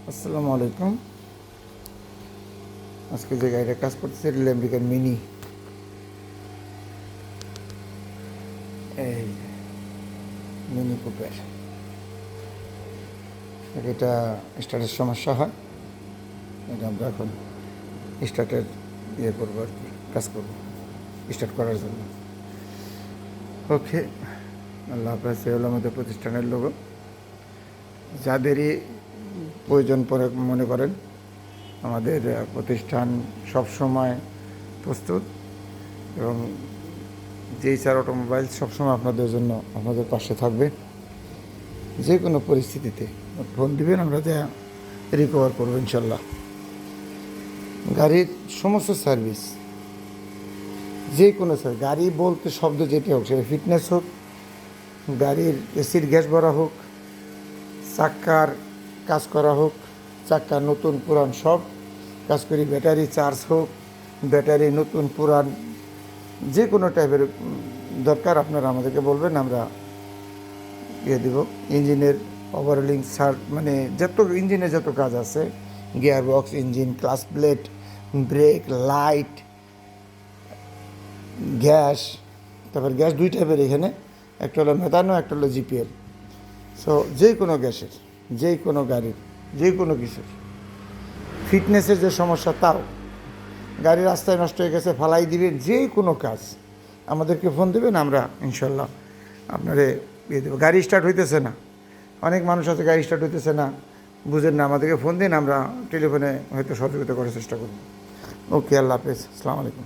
আসসালামু আলাইকুম। আজকে যে গাড়িটা কাজ করতেছে এটা আমেরিকান মিনি। এই মিনি কুপার, এটা স্টার্টের সমস্যা হয়। এটা আমরা এখন স্টার্টের করবো আর কি, কাজ করবো স্টার্ট করার জন্য। ওকে, আল্লাহ হাফেজ। এ হলো আমাদের প্রতিষ্ঠানের লোগো। যাদেরই প্রয়োজন পরে মনে করেন, আমাদের প্রতিষ্ঠান সবসময় প্রস্তুত এবং JSR অটোমোবাইল সবসময় আপনাদের জন্য আপনাদের পাশে থাকবে। যে কোনো পরিস্থিতিতে ফোন দিবেন, আমরা যা রিকভার করবো ইনশাল্লাহ। গাড়ির সমস্ত সার্ভিস, যে কোনো গাড়ি বলতে শব্দ যেটা হোক, সেটা ফিটনেস হোক, গাড়ির এসির গ্যাস ভরা হোক, চাক্কার কাজ করা হোক, চাক্কা নতুন পুরান সব কাজ করি, ব্যাটারি চার্জ হোক, ব্যাটারি নতুন পুরান, যে কোনো টাইপের দরকার আপনারা আমাদেরকে বলবেন, আমরা দেব। ইঞ্জিনের ওভারহলিং মানে যত ইঞ্জিনে যত কাজ আছে, gear box, engine, clutch plate, brake, light, gas. তারপর গ্যাস দুই টাইপের এখানে, একটা হলো মেথানো, একটা হলো GPL। সো যে কোনো গ্যাসের, যে কোনো গাড়ির, যে কোনো কিছুর ফিটনেসের যে সমস্যা, তাও গাড়ি রাস্তায় নষ্ট হয়ে গেছে ফালাই দিবেন, যে কোনো কাজ আমাদেরকে ফোন দেবেন, আমরা ইনশাল্লাহ আপনারে দেবো। গাড়ি স্টার্ট হইতেছে না, অনেক মানুষ আছে গাড়ি স্টার্ট হইতেছে না, বুঝেন না, আমাদেরকে ফোন দিন, আমরা টেলিফোনে হয়তো সহযোগিতা করার চেষ্টা করব। ওকে, আল্লাহ হাফেজ, আসসালামু আলাইকুম।